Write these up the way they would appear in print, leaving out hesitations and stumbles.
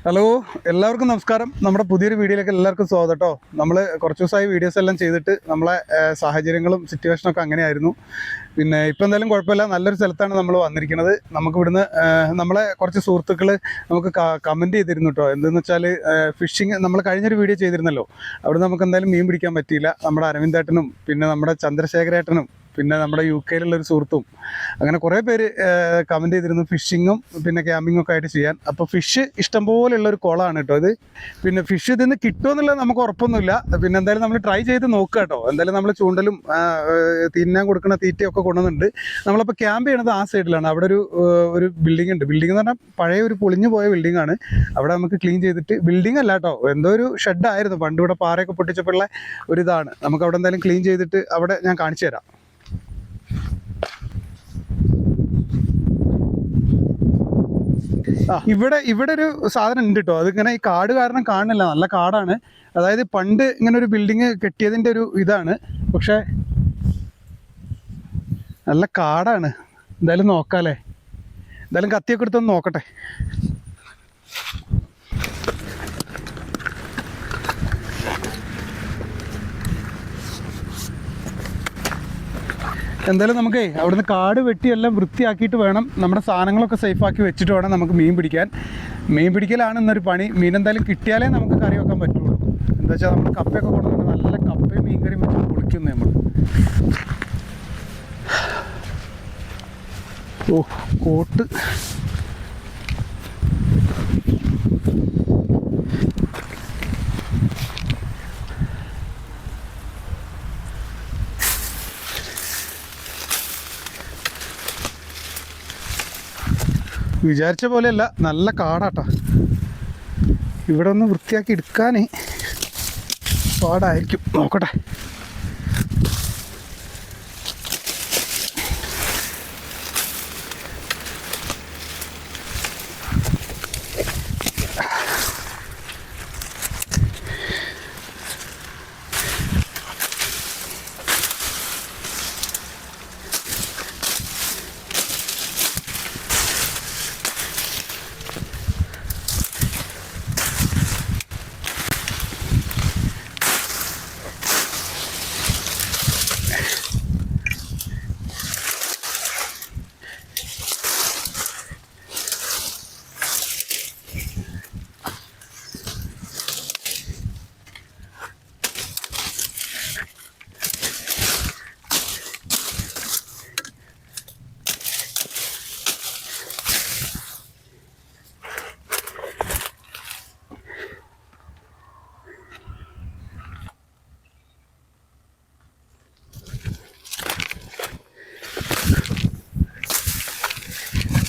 Hello, എല്ലാവർക്കും നമസ്കാരം. നമ്മുടെ പുതിയൊരു വീഡിയോയിലേക്ക് എല്ലാവർക്കും സ്വാഗതം കേട്ടോ. നമ്മൾ കുറച്ച് ദിവസമായി വീഡിയോസ് എല്ലാം ചെയ്തിട്ട് നമ്മളെ സാഹചര്യങ്ങളും സിറ്റുവേഷനൊക്കെ അങ്ങനെയായിരുന്നു. പിന്നെ ഇപ്പം എന്തായാലും കുഴപ്പമില്ല, നല്ലൊരു സ്ഥലത്താണ് നമ്മൾ വന്നിരിക്കുന്നത്. നമുക്ക് ഇവിടുന്ന് നമ്മളെ കുറച്ച് സുഹൃത്തുക്കൾ നമുക്ക് കമൻറ്റ് ചെയ്തിരുന്നു കേട്ടോ. എന്തെന്ന് വെച്ചാൽ ഫിഷിങ് നമ്മൾ കഴിഞ്ഞൊരു വീഡിയോ ചെയ്തിരുന്നല്ലോ, അവിടെ നമുക്ക് എന്തായാലും മീൻ പിടിക്കാൻ പറ്റിയില്ല. നമ്മുടെ അരവിന്ദേട്ടനും പിന്നെ നമ്മുടെ ചന്ദ്രശേഖരേട്ടനും പിന്നെ നമ്മുടെ UK-ലുള്ളൊരു സുഹൃത്തും അങ്ങനെ കുറേ പേര് കമൻറ്റ് ചെയ്തിരുന്നു ഫിഷിങ്ങും പിന്നെ ക്യാമ്പിങ്ങും ഒക്കെ ആയിട്ട് ചെയ്യാൻ. അപ്പോൾ ഫിഷ് ഇഷ്ടംപോലെയുള്ളൊരു കുളമാണ് കേട്ടോ ഇത്. പിന്നെ ഫിഷ് ഇതിൽ നിന്ന് കിട്ടുമെന്നുള്ളത് നമുക്ക് ഉറപ്പൊന്നുമില്ല. പിന്നെ എന്തായാലും നമ്മൾ ട്രൈ ചെയ്ത് നോക്കുക കേട്ടോ. എന്തായാലും നമ്മൾ ചൂണ്ടലും തിന്നാൻ കൊടുക്കുന്ന തീറ്റയൊക്കെ കൊണ്ടുവന്നുണ്ട്. നമ്മളപ്പോൾ ക്യാമ്പ് ചെയ്യണത് ആ സൈഡിലാണ്. അവിടെ ഒരു ബിൽഡിംഗ് ഉണ്ട്. ബിൽഡിംഗ് എന്ന് പറഞ്ഞാൽ പഴയ ഒരു പൊളിഞ്ഞു പോയ ബിൽഡിംഗാണ്. അവിടെ നമുക്ക് ക്ലീൻ ചെയ്തിട്ട്, ബിൽഡിംഗ് അല്ല കേട്ടോ, എന്തോ ഒരു ഷെഡായിരുന്നു പണ്ട്, ഇവിടെ പാറയൊക്കെ പൊട്ടിച്ചപ്പോഴുള്ള ഒരിതാണ്. നമുക്ക് അവിടെ എന്തായാലും ക്ലീൻ ചെയ്തിട്ട് അവിടെ ഞാൻ കാണിച്ചു തരാം. ഇവിടെ ഒരു സാധനം ഉണ്ട് കേട്ടോ. അതിങ്ങനെ ഈ കാട് കാരണം കാണുന്നില്ല, നല്ല കാടാണ്. അതായത് പണ്ട് ഇങ്ങനെ ഒരു ബിൽഡിങ് കെട്ടിയതിൻ്റെ ഒരു ഇതാണ്, പക്ഷെ നല്ല കാടാണ്. എന്തായാലും നോക്കാല്ലേ, എന്തായാലും കത്തിയൊക്കെ എടുത്തൊന്ന് നോക്കട്ടെ. എന്തായാലും നമുക്കേ അവിടുന്ന് കാട് വെട്ടിയെല്ലാം വൃത്തിയാക്കിയിട്ട് വേണം, നമ്മുടെ സാധനങ്ങളൊക്കെ സേഫാക്കി വെച്ചിട്ട് വേണം നമുക്ക് മീൻ പിടിക്കാൻ. മീൻ പിടിക്കലാണ് ഇന്നൊരു പണി. മീൻ എന്തായാലും കിട്ടിയാലേ നമുക്ക് കറി വെക്കാൻ പറ്റുള്ളൂ. എന്താ വെച്ചാൽ നമ്മൾ കപ്പയൊക്കെ കൊണ്ടുവന്നിട്ട് നല്ല കപ്പയും മീൻ കറിയും വെച്ച് പൊളിക്കുന്നു നമ്മൾ. ഓ, കോട്ട് വിചാരിച്ച പോലെയല്ല, നല്ല കാടാട്ടാ. ഇവിടെ ഒന്ന് വൃത്തിയാക്കി എടുക്കാൻ പാടായിരിക്കും, നോക്കട്ടെ.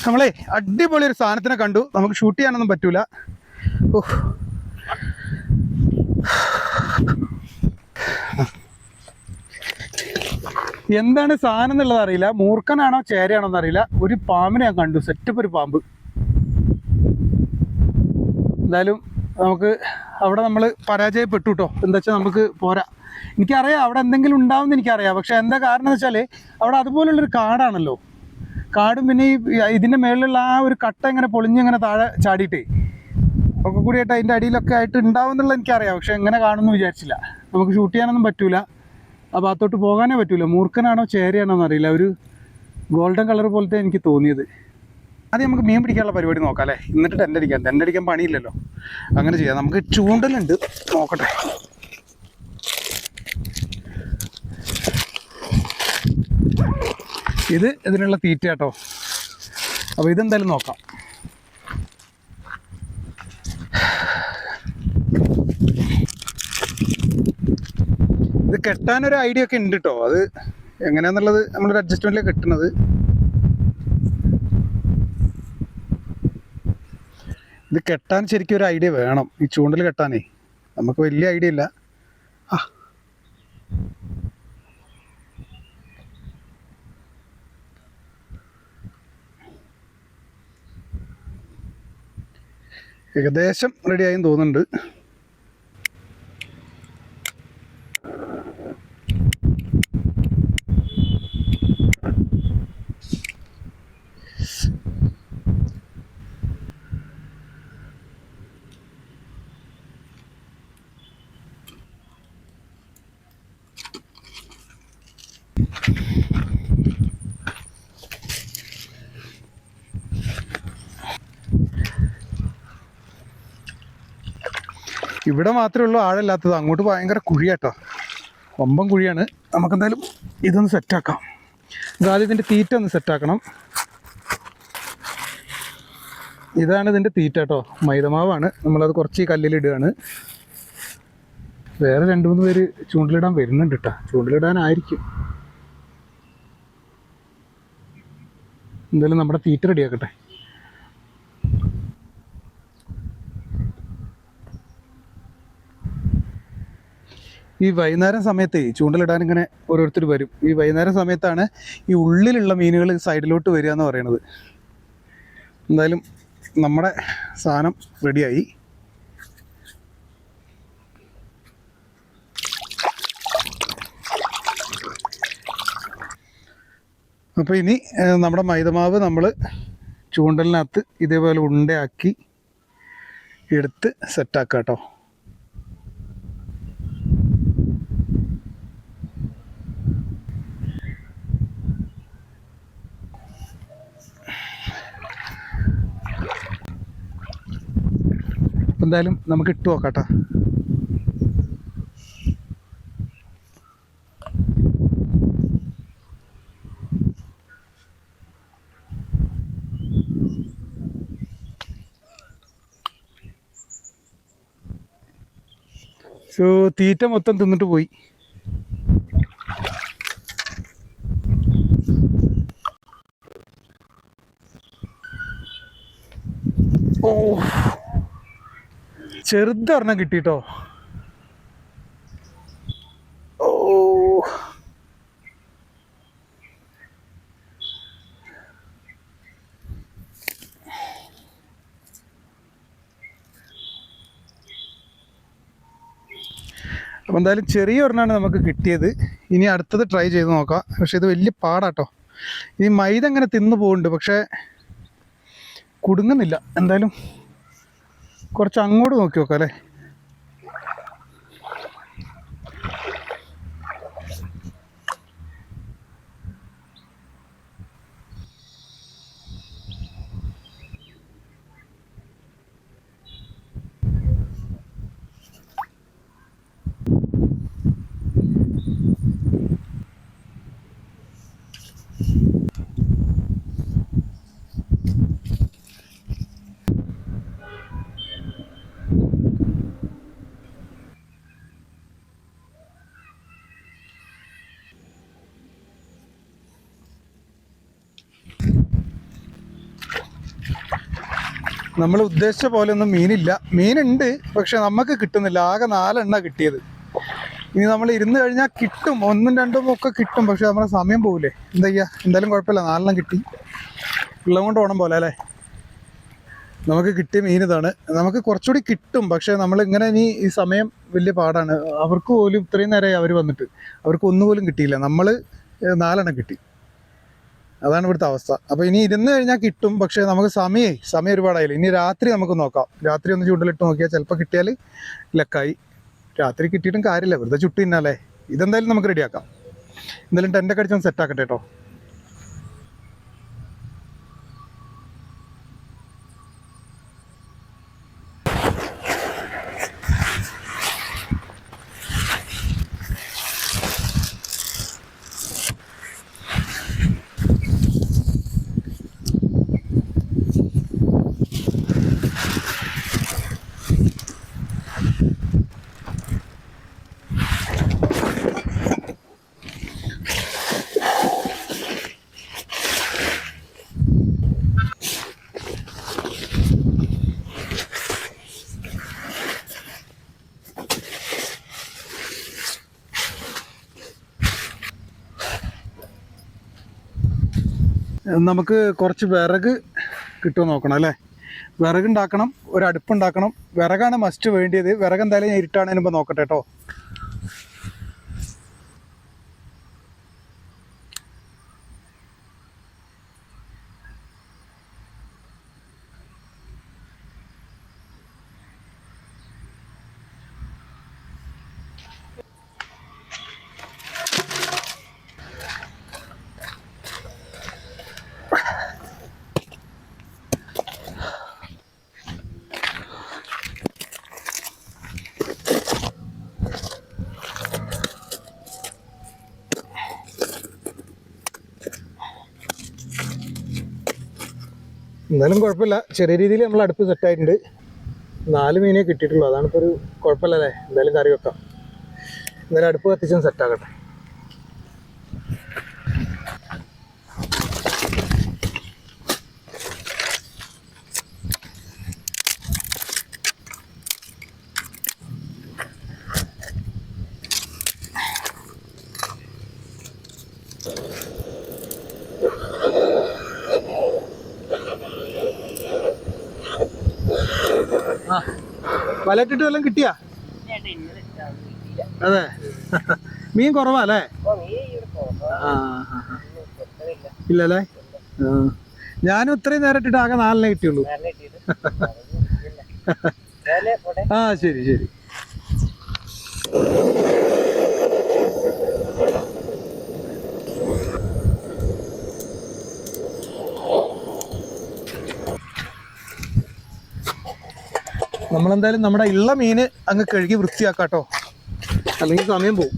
നമ്മളെ അടിപൊളി ഒരു സാധനത്തിനെ കണ്ടു. നമുക്ക് ഷൂട്ട് ചെയ്യാനൊന്നും പറ്റൂല. എന്താണ് സാധനം എന്നുള്ളത് അറിയില്ല, മൂർഖനാണോ ചേരയാണോ എന്നറിയില്ല. ഒരു പാമ്പിനെ ഞാൻ കണ്ടു, സെറ്റപ്പ് ഒരു പാമ്പ്. എന്തായാലും നമുക്ക് അവിടെ നമ്മൾ പരാജയപ്പെട്ടു കേട്ടോ. എന്താ വെച്ചാൽ നമുക്ക് പോരാ, എനിക്കറിയാം അവിടെ എന്തെങ്കിലും ഉണ്ടാവുമെന്ന് എനിക്കറിയാം. പക്ഷെ എന്താ കാരണം എന്ന് വെച്ചാൽ അവിടെ അതുപോലുള്ളൊരു കാടാണല്ലോ. കാടും പിന്നെ ഈ ഇതിൻ്റെ മേളിലുള്ള ആ ഒരു കട്ട ഇങ്ങനെ പൊളിഞ്ഞിങ്ങനെ താഴെ ചാടിയിട്ടേ ഒക്കെ കൂടിയായിട്ട് അതിൻ്റെ അടിയിലൊക്കെ ആയിട്ട് ഉണ്ടാവും എന്നുള്ളത് എനിക്കറിയാം. പക്ഷെ എങ്ങനെ കാണുമെന്ന് വിചാരിച്ചില്ല. നമുക്ക് ഷൂട്ട് ചെയ്യാനൊന്നും പറ്റൂല, ആ ഭാഗത്തോട്ട് പോകാനേ പറ്റൂല. മൂർഖനാണോ ചേരയാണോ എന്നറിയില്ല, ഒരു ഗോൾഡൻ കളർ പോലത്തെ എനിക്ക് തോന്നിയത്. ആദ്യം നമുക്ക് മീൻ പിടിക്കാനുള്ള പരിപാടി നോക്കാം അല്ലേ. എന്നിട്ട് ടെൻ്റ് അടിക്കാൻ പണിയില്ലല്ലോ, അങ്ങനെ ചെയ്യാം. നമുക്ക് ചൂണ്ടലുണ്ട്, നോക്കട്ടെ. ഇതിനുള്ള തീറ്റ കേട്ടോ. അപ്പോൾ ഇതെന്തായാലും നോക്കാം. ഇത് കെട്ടാനൊരു ഐഡിയ ഒക്കെ ഉണ്ട് കേട്ടോ. അത് എങ്ങനെയാണെന്നുള്ളത് നമ്മളൊരു അഡ്ജസ്റ്റ്മെൻറ്റിലാണ് കെട്ടുന്നത്. ഇത് കെട്ടാൻ ശരിക്കും ഒരു ഐഡിയ വേണം. ഈ ചൂണ്ടൽ കെട്ടാനേ നമുക്ക് വലിയ ഐഡിയ ഇല്ല. ഏകദേശം റെഡിയായെന്ന് തോന്നുന്നുണ്ട്. ഇവിടെ മാത്രമേ ഉള്ളൂ ആഴമില്ലാത്തത്, അങ്ങോട്ട് ഭയങ്കര കുഴിയാട്ടോ, കൊമ്പൻ കുഴിയാണ്. നമുക്കെന്തായാലും ഇതൊന്ന് സെറ്റാക്കാം. ആദ്യം ഇതിൻ്റെ തീറ്റ ഒന്ന് സെറ്റാക്കണം. ഇതാണ് ഇതിൻ്റെ തീറ്റ കേട്ടോ, മൈദമാവാണ്. നമ്മളത് കുറച്ച് ഈ കല്ലിലിടുകയാണ്. വേറെ 2-3 പേര് ചൂണ്ടലിടാൻ വരുന്നുണ്ട് കേട്ടോ, ചൂണ്ടലിടാനായിരിക്കും. എന്തായാലും നമ്മുടെ തീറ്റ റെഡിയാക്കട്ടെ. ഈ വൈകുന്നേരം സമയത്ത് ചൂണ്ടലിടാൻ ഇങ്ങനെ ഓരോരുത്തർ വരും. ഈ വൈകുന്നേരം സമയത്താണ് ഈ ഉള്ളിലുള്ള മീനുകൾ സൈഡിലോട്ട് വരിക എന്ന് പറയുന്നത്. എന്തായാലും നമ്മുടെ സാധനം റെഡിയായി. അപ്പോൾ ഇനി നമ്മുടെ മൈദമാവ് നമ്മൾ ചൂണ്ടലിനകത്ത് ഇതേപോലെ ഉണ്ടയാക്കി എടുത്ത് സെറ്റാക്കാം കേട്ടോ. എന്തായാലും നമുക്ക് ഇട്ട് നോക്കാം കേട്ടോ. തീറ്റ മൊത്തം തിന്നിട്ട് പോയി. ഓ, ചെറുതൊരെണ്ണം കിട്ടിട്ടോ. ഓ, അപ്പോൾ എന്തായാലും ചെറിയ ഒരെണ്ണമാണ് നമുക്ക് കിട്ടിയത്. ഇനി അടുത്തത് ട്രൈ ചെയ്ത് നോക്കാം. പക്ഷെ ഇത് വലിയ പാടാട്ടോ. ഈ മൈദ അങ്ങനെ തിന്നു പോകുന്നുണ്ട്, പക്ഷേ കുടുങ്ങുന്നില്ല. എന്തായാലും കുറച്ച് അങ്ങോട്ട് നോക്കി നോക്കാം അല്ലേ. നമ്മൾ ഉദ്ദേശിച്ച പോലെ ഒന്നും മീനില്ല. മീനുണ്ട്, പക്ഷെ നമുക്ക് കിട്ടുന്നില്ല. ആകെ 4 എണ്ണ കിട്ടിയത്. ഇനി നമ്മൾ ഇരുന്ന് കഴിഞ്ഞാൽ കിട്ടും, 1ഉം 2ഉം ഒക്കെ കിട്ടും. പക്ഷെ നമ്മുടെ സമയം പോകില്ലേ, എന്താ ചെയ്യുക. എന്തായാലും കുഴപ്പമില്ല, 4 എണ്ണം കിട്ടി. ഉള്ളത് കൊണ്ട് ഓണം പോലെ അല്ലേ. നമുക്ക് കിട്ടിയ മീൻ ഇതാണ്. നമുക്ക് കുറച്ചുകൂടി കിട്ടും, പക്ഷേ നമ്മളിങ്ങനെ ഇനി ഈ സമയം വലിയ പാടാണ്. അവർക്ക് പോലും ഇത്രയും നേരമായി അവർ വന്നിട്ട് അവർക്ക് ഒന്നുപോലും കിട്ടിയില്ല. നമ്മൾ 4 എണ്ണം കിട്ടി. അതാണ് ഇവിടുത്തെ അവസ്ഥ. അപ്പോൾ ഇനി ഇരുന്ന് കഴിഞ്ഞാൽ കിട്ടും, പക്ഷേ നമുക്ക് സമയം ഒരുപാടായില്ല. ഇനി രാത്രി നമുക്ക് നോക്കാം. രാത്രി ഒന്ന് ചൂണ്ടലിട്ട് നോക്കിയാൽ ചിലപ്പോൾ കിട്ടിയാൽ ലക്കായി. രാത്രി കിട്ടിയിട്ടും കാര്യമില്ല, വെറുതെ ചുട്ട് തിന്നാലേ. ഇതെന്തായാലും നമുക്ക് റെഡിയാക്കാം. എന്തായാലും ടെൻ്റൊക്കെ അടിച്ചൊന്ന് സെറ്റാക്കട്ടെ കേട്ടോ. നമുക്ക് കുറച്ച് വിറക് കിട്ടുമോ നോക്കണം അല്ലേ. വിറകുണ്ടാക്കണം, ഒരു അടുപ്പുണ്ടാക്കണം. വിറകാണ് മസ്റ്റ് വേണ്ടിയത്. വിറക് എന്തായാലും ഞാൻ ഇരുട്ടാണതിന് മുമ്പ് നോക്കട്ടെ കേട്ടോ. എന്നാലും കുഴപ്പമില്ല, ചെറിയ രീതിയിൽ നമ്മൾ അടുപ്പ് സെറ്റായിട്ടുണ്ട്. 4 മീനേ കിട്ടിയിട്ടുള്ളൂ, അതാണിപ്പോൾ ഒരു കുഴപ്പമില്ലല്ലേ. എന്തായാലും കറി വെക്കാം. എന്തായാലും അടുപ്പ് കത്തിച്ചൊന്ന് സെറ്റാക്കട്ടെ. വലയിട്ടിട്ട് വല്ലതും കിട്ടിയാ? അതെ, മീൻ കുറവാ അല്ലേ? ഇല്ലല്ലേ. ഞാനും ഇത്രയും നേരം ഇട്ടിട്ട് ആകെ 4 കിട്ടിയുള്ളൂ. ആ ശരി ശരി. നമ്മളെന്തായാലും നമ്മുടെ ഉള്ള മീന് അങ്ങ് കഴുകി വൃത്തിയാക്കാട്ടോ, അല്ലെങ്കിൽ സമയം പോവും.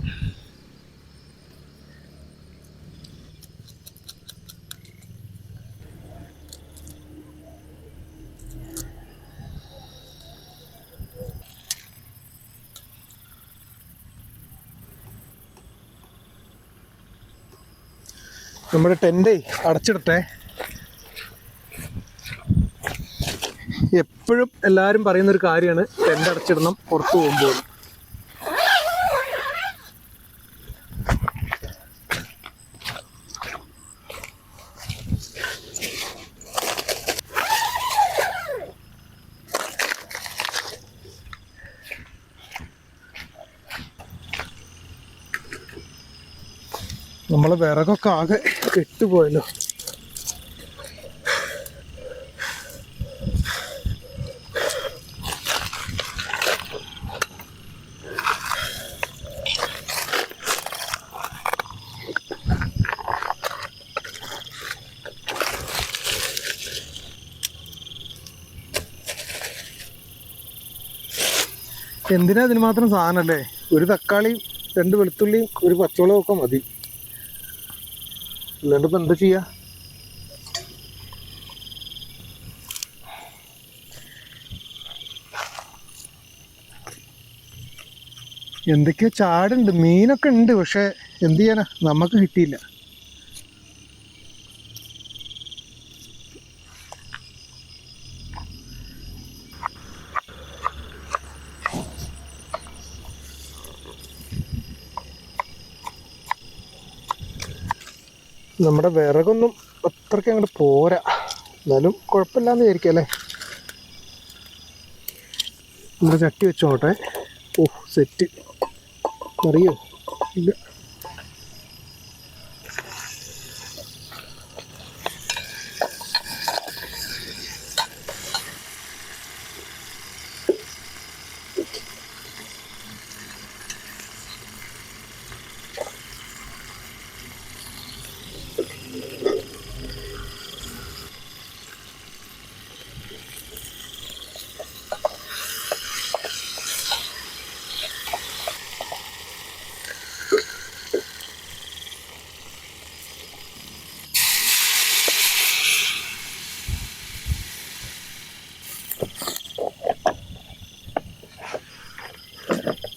നമ്മുടെ ടെൻ്റ് അടച്ചിടട്ടെ. എപ്പോഴും എല്ലാവരും പറയുന്നൊരു കാര്യമാണ് ടെൻ്റ് അടച്ചിടണം പുറത്ത് പോകുമ്പോൾ. നമ്മളെ വിറകൊക്കെ ആകെ കെട്ടുപോയല്ലോ. എന്തിനാ അതിന് മാത്രം സാധനമല്ലേ? ഒരു തക്കാളിയും 2 വെളുത്തുള്ളിയും ഒരു പച്ചമുളകും ഒക്കെ മതി. അല്ലാണ്ട് ഇപ്പം എന്താ ചെയ്യാ? എന്തൊക്കെയോ ചാടുണ്ട്, മീനൊക്കെ ഉണ്ട്, പക്ഷെ എന്ത് ചെയ്യാനാ, നമുക്ക് കിട്ടിയില്ല. നമ്മുടെ വിറകൊന്നും അത്രയ്ക്ക് അങ്ങോട്ട് പോരാ, എന്നാലും കുഴപ്പമില്ലാന്ന് വിചാരിക്കാം അല്ലേ. നമ്മുടെ ചട്ടി വെച്ചോട്ടെ. ഓ സെറ്റ്. അറിയോ ഇല്ല.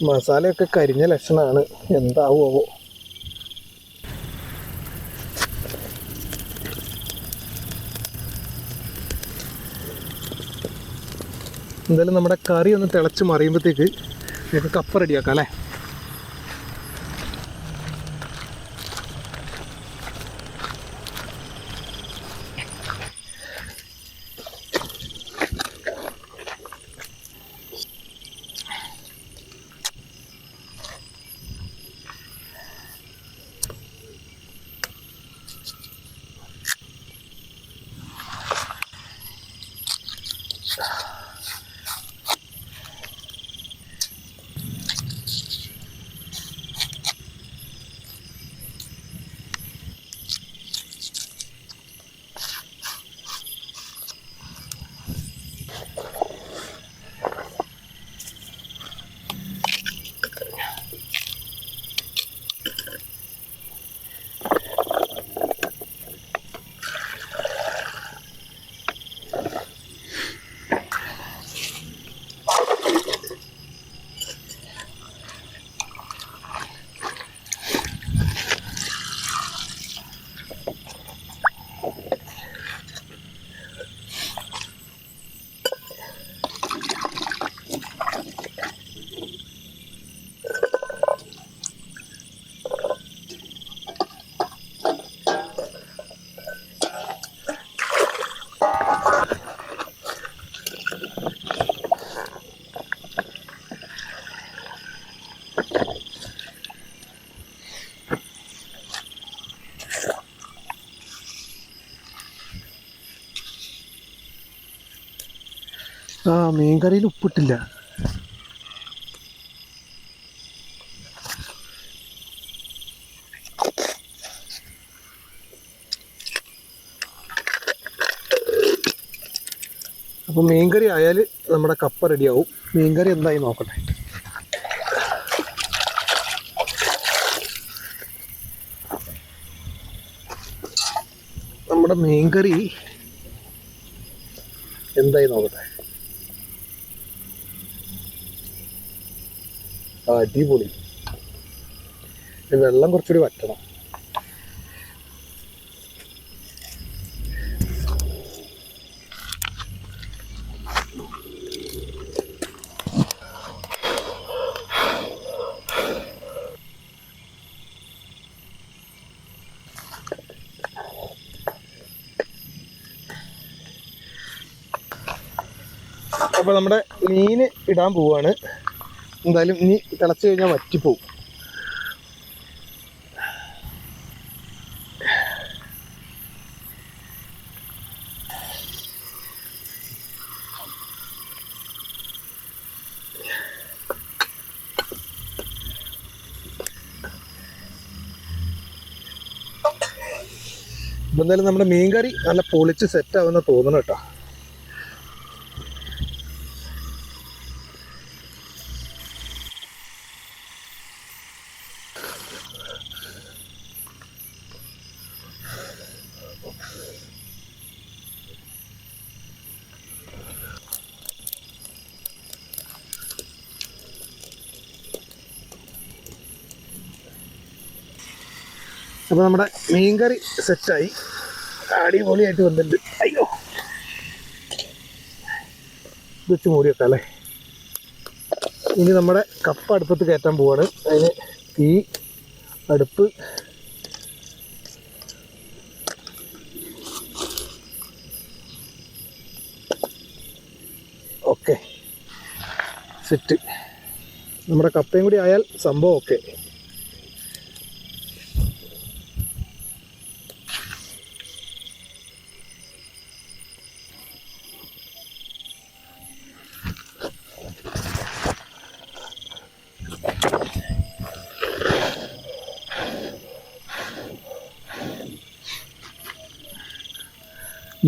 മസാലയൊക്കെ കരിഞ്ഞ ലക്ഷണമാണ്. എന്താവോ. എന്തായാലും നമ്മുടെ കറി ഒന്ന് തിളച്ച് മറിയുമ്പോഴത്തേക്ക് നമുക്ക് കപ്പ റെഡിയാക്കാം അല്ലേ. മീൻകറിയിൽ ഉപ്പിട്ടില്ല. അപ്പോൾ മീൻകറി ആയാൽ നമ്മുടെ കപ്പ റെഡിയാവും. മീൻകറി എന്തായി നോക്കട്ടെ. നമ്മുടെ മീൻകറി എന്തായി നോക്കട്ടെ. അടിപൊളി. വെള്ളം കുറച്ചുകൂടി വറ്റണം. അപ്പോൾ നമ്മുടെ മീൻ ഇടാൻ പോവാണ്. എന്തായാലും ഇനി തിളച്ച് കഴിഞ്ഞാൽ വറ്റിപ്പോവും. ഇപ്പം എന്തായാലും നമ്മുടെ മീൻകറി നല്ല പൊളിച്ച് സെറ്റാവുന്ന തോന്നണം കേട്ടോ. അപ്പോൾ നമ്മുടെ മീൻകറി സെറ്റായി, അടിപൊളിയായിട്ട് വന്നിട്ടുണ്ട്. അയ്യോ, വെച്ച് മൂടി വെക്കാം അല്ലേ. ഇനി നമ്മുടെ കപ്പ അടുപ്പത്ത് കയറ്റാൻ പോവാണ്. അതിന് തീ അടുപ്പ് ഓക്കെ. സെറ്റ്. നമ്മുടെ കപ്പയും കൂടി ആയാൽ സംഭവം ഓക്കെ.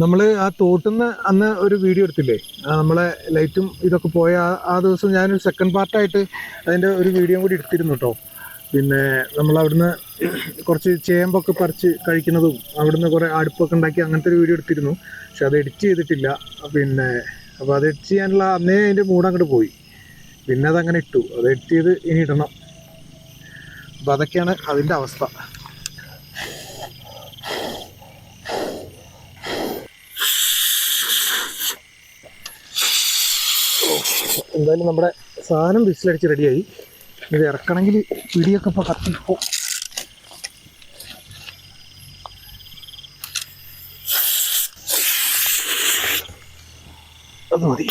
നമ്മൾ ആ തോട്ടുന്ന അന്ന് ഒരു വീഡിയോ എടുത്തില്ലേ, നമ്മളെ ലൈറ്റും ഇതൊക്കെ പോയ ആ ദിവസം ഞാനൊരു സെക്കൻഡ് പാർട്ടായിട്ട് അതിൻ്റെ ഒരു വീഡിയോ കൂടി എടുത്തിരുന്നു കേട്ടോ. പിന്നെ നമ്മൾ അവിടുന്ന് കുറച്ച് ചേമ്പൊക്കെ പറിച്ച് കഴിക്കുന്നതും അവിടുന്ന് കുറേ അടുപ്പൊക്കെ ഉണ്ടാക്കി അങ്ങനത്തെ ഒരു വീഡിയോ എടുത്തിരുന്നു. പക്ഷെ അത് എഡിറ്റ് ചെയ്തിട്ടില്ല. പിന്നെ അപ്പോൾ അത് എഡിറ്റ് ചെയ്യാനുള്ള അന്നേ അതിൻ്റെ മൂഡ് അങ്ങോട്ട് പോയി. പിന്നെ അതങ്ങനെ ഇട്ടു. അത് എഡിറ്റ് ചെയ്ത് ഇനി ഇടണം. അപ്പോൾ അതൊക്കെയാണ് അതിൻ്റെ അവസ്ഥ. എന്തായാലും നമ്മുടെ സാധനം വിസിലടിച്ച് റെഡിയായി. ഇത് ഇറക്കണമെങ്കിൽ പിടിയൊക്കെ ഇപ്പോൾ കത്തിപ്പോ. അത് മതി.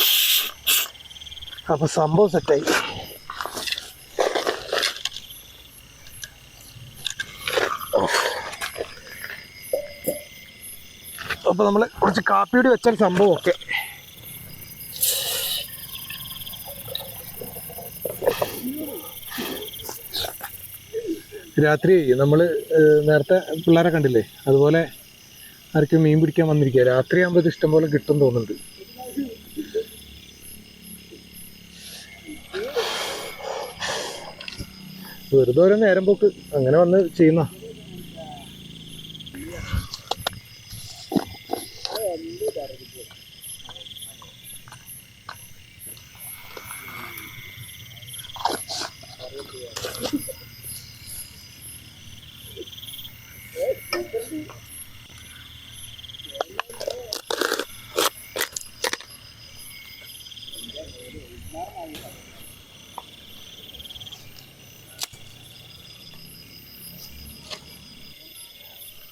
അപ്പോൾ സംഭവം സെറ്റായി. അപ്പോൾ നമ്മൾ കുറച്ച് കാപ്പിയോട് വെച്ചാൽ സംഭവം ഒക്കെ. രാത്രി നമ്മൾ നേരത്തെ പിള്ളേരെ കണ്ടില്ലേ, അതുപോലെ ആർക്കും മീൻ പിടിക്കാൻ വന്നിരിക്കുക. രാത്രി ആകുമ്പോൾ ഇത് ഇഷ്ടംപോലെ കിട്ടും തോന്നുന്നുണ്ട്. വെറുതെ ഓരോ നേരം പോക്ക് അങ്ങനെ വന്ന് ചെയ്യുന്ന.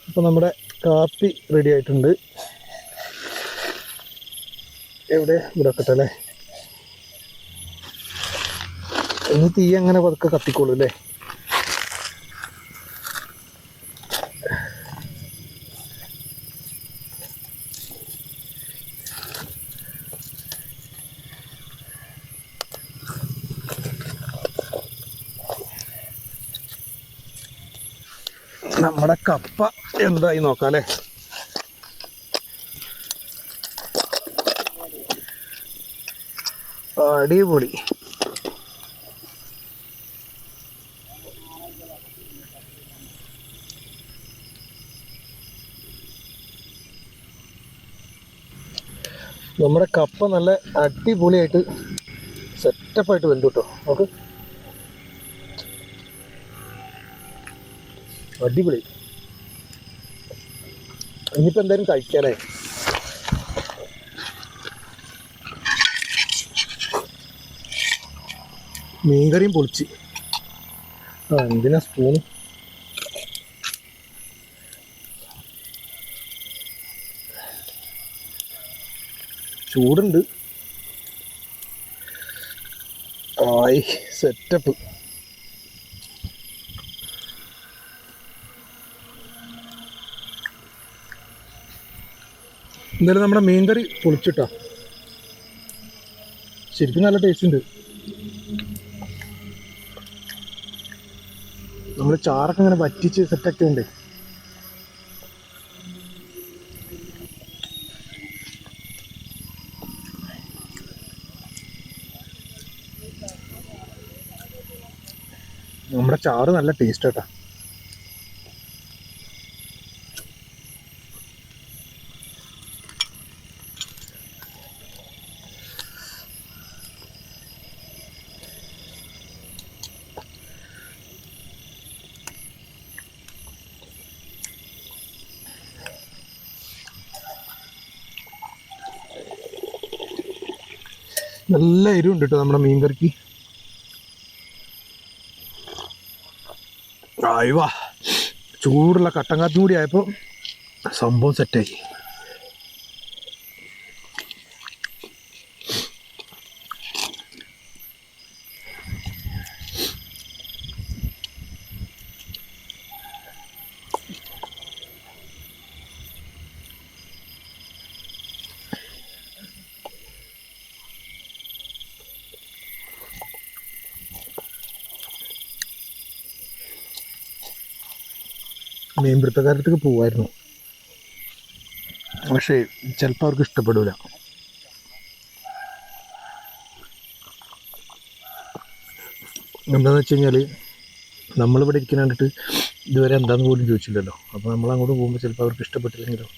അപ്പോൾ നമ്മുടെ കാപ്പി റെഡി ആയിട്ടുണ്ട്. എവിടെ ഇവിടെ വെക്കട്ടെ അല്ലേ. ഇനി തീ അങ്ങനെ പതുക്കെ കത്തിക്കോളൂ അല്ലേ. നമ്മുടെ കപ്പ എന്തായി നോക്കാം അല്ലേ. അടിപൊളി. നമ്മുടെ കപ്പ നല്ല അടിപൊളിയായിട്ട് സെറ്റപ്പായിട്ട് വെന്തു കേട്ടോ. നമുക്ക് അടിപൊളി. ഇനിയിപ്പോൾ എന്തായാലും കഴിക്കാനേ. മീൻകറിയും പൊളിച്ച്. എന്തിനാ സ്പൂണ്. ചൂടുണ്ട്. ആയി സെറ്റപ്പ്. എന്തായാലും നമ്മുടെ മീൻകറി പൊളിച്ചിട്ടാ. ശരിക്കും നല്ല ടേസ്റ്റ് ഉണ്ട്. നമ്മൾ ചാറൊക്കെ ഇങ്ങനെ വറ്റിച്ച് സെറ്റൊക്കെ ഉണ്ട്. നമ്മുടെ ചാറ് നല്ല ടേസ്റ്റ് കേട്ടാ. നല്ല എരിവുണ്ട് കേട്ടോ നമ്മുടെ മീൻകറിക്ക്. ആയിവാ, ചൂടുള്ള കട്ടൻ കാപ്പിയും കൂടി ആയപ്പോൾ സംഭവം സെറ്റായി. മീൻപിടുത്തക്കാരുടെ അടുത്തേക്ക് പോവായിരുന്നു. പക്ഷേ ചിലപ്പോൾ അവർക്ക് ഇഷ്ടപ്പെടില്ല. എന്താണെന്ന് വെച്ച് കഴിഞ്ഞാൽ നമ്മളിവിടെ ഇരിക്കുന്ന കണ്ടിട്ട് ഇതുവരെ എന്താണെന്ന് പോലും ചോദിച്ചില്ലല്ലോ. അപ്പോൾ നമ്മൾ അങ്ങോട്ട് പോകുമ്പോൾ ചിലപ്പോൾ അവർക്ക് ഇഷ്ടപ്പെട്ടില്ലെങ്കിലോ.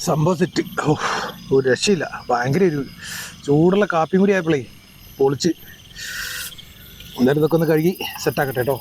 സംഭവം സെറ്റ്. ഒരു രക്ഷയില്ല. ഭയങ്കര ഒരു ചൂടുള്ള കാപ്പിയും കൂടി ആയപ്പോഴേ പൊളിച്ച്. എന്തായാലും ഇതൊക്കെ ഒന്ന് കഴുകി സെറ്റാക്കട്ടെ കേട്ടോ.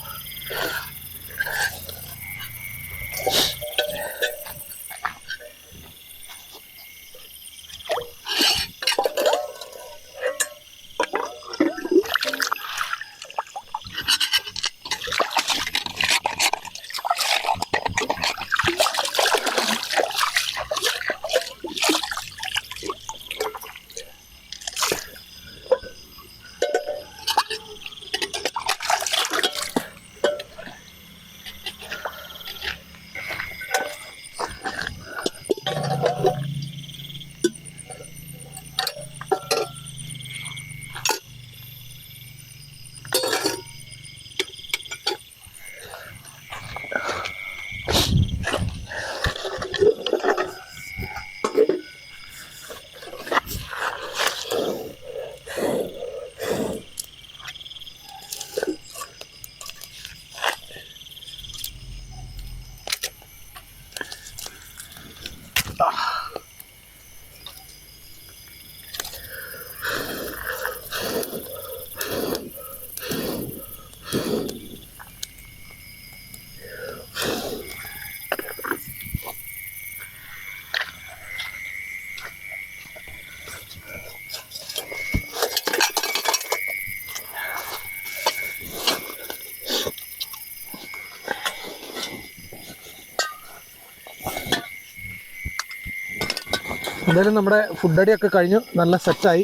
എന്തായാലും നമ്മുടെ ഫുഡ് അടിയൊക്കെ കഴിഞ്ഞു. നല്ല സെറ്റായി.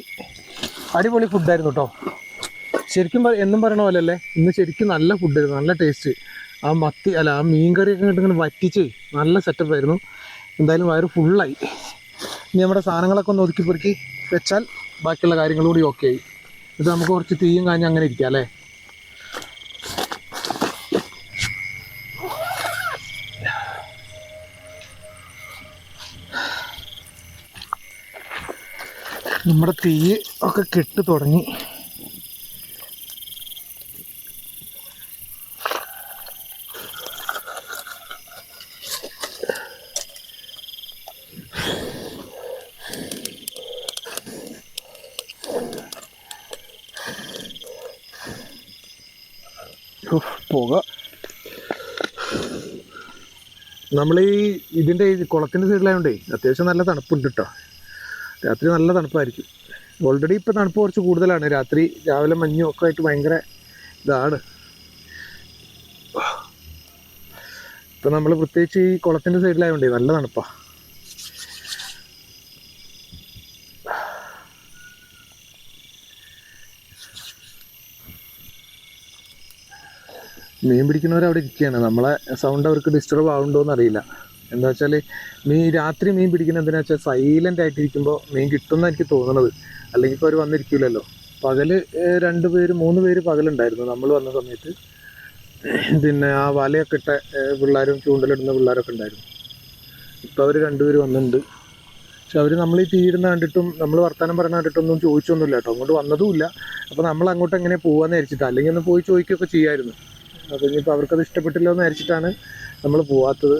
അടിപൊളി ഫുഡായിരുന്നു കേട്ടോ. ശരിക്കും എന്നും പറയണ പോലെ അല്ലേ, ഇന്ന് ശരിക്കും നല്ല ഫുഡായിരുന്നു. നല്ല ടേസ്റ്റ്. ആ മത്തി അല്ല ആ മീൻ കറിയൊക്കെ ഇങ്ങനെ വറ്റിച്ച് നല്ല സെറ്റപ്പ് ആയിരുന്നു. എന്തായാലും വയറ് ഫുള്ളായി. ഇനി നമ്മുടെ സാധനങ്ങളൊക്കെ ഒന്ന് ഒതുക്കി പെറുക്കി വെച്ചാൽ ബാക്കിയുള്ള കാര്യങ്ങളും കൂടി ഓക്കെ ആയി. ഇത് നമുക്ക് കുറച്ച് തീയും കാഞ്ഞ് അങ്ങനെ ഇരിക്കാം അല്ലേ. നമ്മുടെ തീ ഒക്കെ കെട്ട് തുടങ്ങി. പുക നമ്മൾ ഇതിൻ്റെ കുളത്തിൻ്റെ സൈഡിലായതുകൊണ്ടേ അത്യാവശ്യം നല്ല തണുപ്പുണ്ട് കേട്ടോ. രാത്രി നല്ല തണുപ്പായിരിക്കും. ഓൾറെഡി ഇപ്പോൾ തണുപ്പ് കുറച്ച് കൂടുതലാണ്. രാത്രി രാവിലെ മഞ്ഞും ഒക്കെ ആയിട്ട് ഭയങ്കര ഇതാണ്. ഇപ്പം നമ്മൾ പ്രത്യേകിച്ച് ഈ കുളത്തിൻ്റെ സൈഡിലായതുകൊണ്ടേ നല്ല തണുപ്പാണ്. മീൻ പിടിക്കുന്നവരവിടെ ഇരിക്കുകയാണ്. നമ്മളെ സൗണ്ട് അവർക്ക് ഡിസ്റ്റർബ് ആവുന്നുണ്ടോയെന്ന് അറിയില്ല. എന്താ വെച്ചാൽ രാത്രി മീൻ പിടിക്കുന്ന എന്തിനാ വെച്ചാൽ സൈലൻ്റ് ആയിട്ടിരിക്കുമ്പോൾ മീൻ കിട്ടുമെന്നാണ് എനിക്ക് തോന്നുന്നത്. അല്ലെങ്കിൽ ഇപ്പോൾ അവർ വന്നിരിക്കില്ലല്ലോ. പകൽ 2 പേര് 3 പേര് പകലുണ്ടായിരുന്നു നമ്മൾ വന്ന സമയത്ത്. പിന്നെ ആ വലയൊക്കെ ഇട്ട പിള്ളേരും ചൂണ്ടലിടുന്ന പിള്ളേരൊക്കെ ഉണ്ടായിരുന്നു. ഇപ്പോൾ അവർ 2 പേര് വന്നിട്ടുണ്ട്. പക്ഷെ അവർ നമ്മൾ ഈ തീരുന്ന കണ്ടിട്ടും നമ്മൾ വർത്തമാനം പറഞ്ഞ കണ്ടിട്ടൊന്നും ചോദിച്ചൊന്നുമില്ല കേട്ടോ. അങ്ങോട്ട് വന്നതുമില്ല. അപ്പോൾ നമ്മൾ അങ്ങോട്ട് എങ്ങനെ പോകാമെന്ന് വിചാരിച്ചിട്ടാണ്. അല്ലെങ്കിൽ ഒന്ന് പോയി ചോദിക്കുകയൊക്കെ ചെയ്യാമായിരുന്നു. അപ്പോൾ ഇനിയിപ്പോൾ അവർക്കത് ഇഷ്ടപ്പെട്ടില്ല എന്ന് വിചാരിച്ചിട്ടാണ് നമ്മൾ പോവാത്തത്.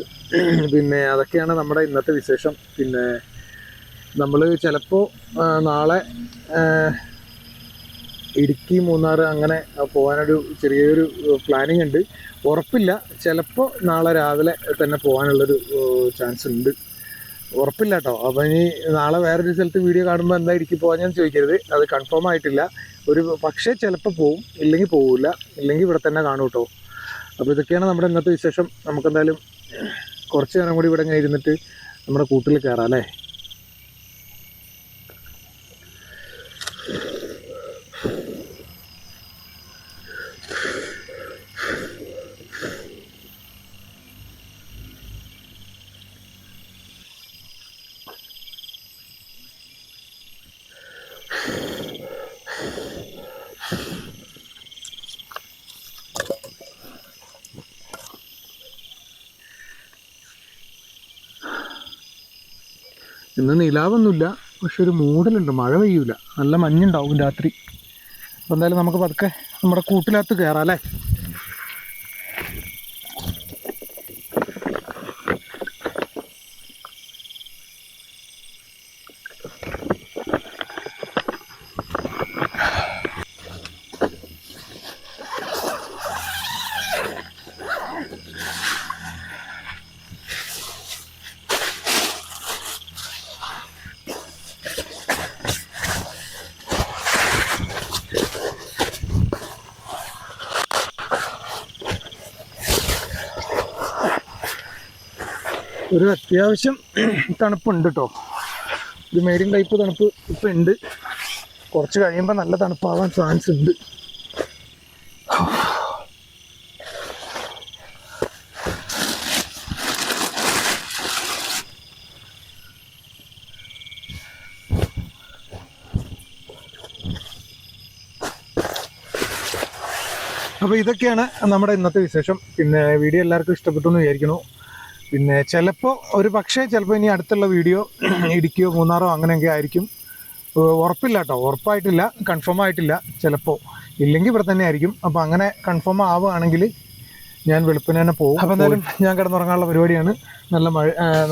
പിന്നെ അതൊക്കെയാണ് നമ്മുടെ ഇന്നത്തെ വിശേഷം. പിന്നെ നമ്മൾ ചിലപ്പോൾ നാളെ ഇടുക്കി മൂന്നാർ അങ്ങനെ പോകാനൊരു ചെറിയൊരു പ്ലാനിങ് ഉണ്ട്. ഉറപ്പില്ല. ചിലപ്പോൾ നാളെ രാവിലെ തന്നെ പോകാനുള്ളൊരു ചാൻസ് ഉണ്ട്. ഉറപ്പില്ല കേട്ടോ. അപ്പോൾ ഇനി നാളെ വേറൊരു സ്ഥലത്ത് വീഡിയോ കാണുമ്പോൾ എന്താ ഇടുക്കി പോകാൻ ഞാൻ ചോദിക്കരുത്. അത് കൺഫേം ആയിട്ടില്ല. പക്ഷേ ചിലപ്പോൾ പോവും, ഇല്ലെങ്കിൽ പോവില്ല, ഇല്ലെങ്കിൽ ഇവിടെ തന്നെ കാണും കേട്ടോ. അപ്പോൾ ഇതൊക്കെയാണ് നമ്മുടെ ഇന്നത്തെ വിശേഷം. നമുക്കെന്തായാലും കുറച്ച് നേരം കൂടി ഇവിടെ ഇങ്ങനെ ഇരുന്നിട്ട് നമ്മുടെ കൂട്ടിൽ കയറാം അല്ലേ. ഇന്ന് നിലാവൊന്നുമില്ല, പക്ഷെ ഒരു മൂടലുണ്ട്, മഴ പെയ്യൂല, നല്ല മഞ്ഞുണ്ടാവും രാത്രി. അപ്പോൾ എന്തായാലും നമുക്ക് പതുക്കെ നമ്മുടെ കൂട്ടിനകത്ത് കയറാം അല്ലേ. ഒരു അത്യാവശ്യം തണുപ്പുണ്ട് കേട്ടോ. ഇത് മീഡിയം ടൈപ്പ് തണുപ്പ് ഇപ്പം ഉണ്ട്. കുറച്ച് കഴിയുമ്പോൾ നല്ല തണുപ്പാവാൻ ചാൻസ് ഉണ്ട്. അപ്പോൾ ഇതൊക്കെയാണ് നമ്മുടെ ഇന്നത്തെ വിശേഷം. പിന്നെ വീഡിയോ എല്ലാവർക്കും ഇഷ്ടപ്പെട്ടു എന്ന് വിചാരിക്കുന്നു. പിന്നെ ചിലപ്പോൾ ഇനി അടുത്തുള്ള വീഡിയോ ഇടുക്കിയോ മൂന്നാറോ അങ്ങനെയൊക്കെ ആയിരിക്കും. ഉറപ്പില്ല കേട്ടോ, ഉറപ്പായിട്ടില്ല, കൺഫേം ആയിട്ടില്ല. ചിലപ്പോൾ ഇല്ലെങ്കിൽ ഇവിടെ തന്നെ ആയിരിക്കും. അപ്പോൾ അങ്ങനെ കൺഫേം ആവുകയാണെങ്കിൽ ഞാൻ വെളുപ്പിന് തന്നെ പോകും. അപ്പോൾ എന്തായാലും ഞാൻ കിടന്നുറങ്ങാനുള്ള പരിപാടിയാണ്.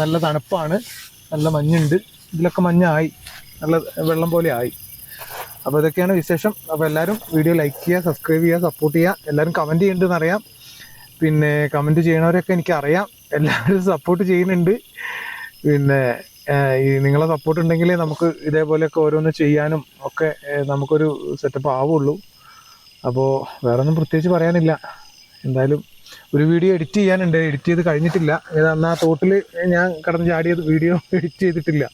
നല്ല തണുപ്പാണ്, നല്ല മഞ്ഞുണ്ട്. ഇതിലൊക്കെ മഞ്ഞായി, നല്ല വെള്ളം പോലെ ആയി. അപ്പോൾ ഇതൊക്കെയാണ് വിശേഷം. അപ്പോൾ എല്ലാവരും വീഡിയോ ലൈക്ക് ചെയ്യുക, സബ്സ്ക്രൈബ് ചെയ്യുക, സപ്പോർട്ട് ചെയ്യുക. എല്ലാവരും കമൻറ്റ് ചെയ്യുന്നുണ്ടെന്ന് അറിയാം. പിന്നെ കമൻറ്റ് ചെയ്യണവരൊക്കെ എനിക്കറിയാം, എല്ലാവരും സപ്പോർട്ട് ചെയ്യുന്നുണ്ട്. പിന്നെ ഈ നിങ്ങളെ സപ്പോർട്ട് ഉണ്ടെങ്കിലേ നമുക്ക് ഇതേപോലെയൊക്കെ ഓരോന്ന് ചെയ്യാനും ഒക്കെ നമുക്കൊരു സെറ്റപ്പ് ആവുള്ളൂ. അപ്പോൾ വേറെ ഒന്നും പ്രത്യേകിച്ച് പറയാനില്ല. എന്തായാലും ഒരു വീഡിയോ എഡിറ്റ് ചെയ്യാനുണ്ട്, എഡിറ്റ് ചെയ്ത് കഴിഞ്ഞിട്ടില്ല. അന്ന് ആ തോട്ടിൽ ഞാൻ കടന്ന് ചാടിയത് വീഡിയോ എഡിറ്റ് ചെയ്തിട്ടില്ല.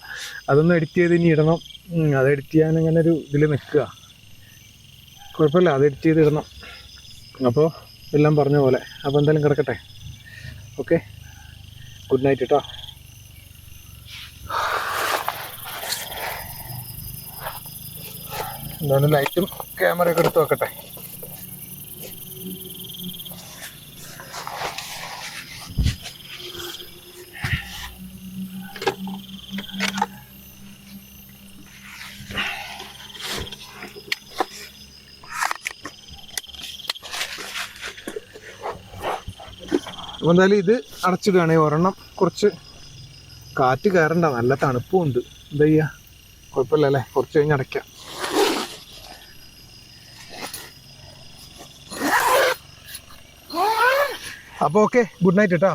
അതൊന്നും എഡിറ്റ് ചെയ്ത് ഇനി ഇടണം. അത് എഡിറ്റ് ചെയ്യാൻ അങ്ങനെ ഒരു ഇതിൽ നിൽക്കുക. കുഴപ്പമില്ല, അത് എഡിറ്റ് ചെയ്ത് ഇടണം. അപ്പോൾ എല്ലാം പറഞ്ഞ പോലെ. അപ്പോൾ എന്തായാലും കിടക്കട്ടെ. ഓക്കെ, ഗുഡ് നൈറ്റ് കേട്ടോ. എന്തായാലും ലൈറ്റും ക്യാമറയൊക്കെ എടുത്ത് വെക്കട്ടെ. അപ്പോൾ എന്തായാലും ഇത് അടച്ചിടുകയാണ്. ഒരെണ്ണം കുറച്ച് കാറ്റ് കയറണ്ട, നല്ല തണുപ്പും ഉണ്ട്. എന്താ ചെയ്യുക, കുഴപ്പമില്ല അല്ലേ. കുറച്ച് കഴിഞ്ഞ് അടയ്ക്കാം. അപ്പോൾ ഓക്കെ, ഗുഡ് നൈറ്റ് കേട്ടോ.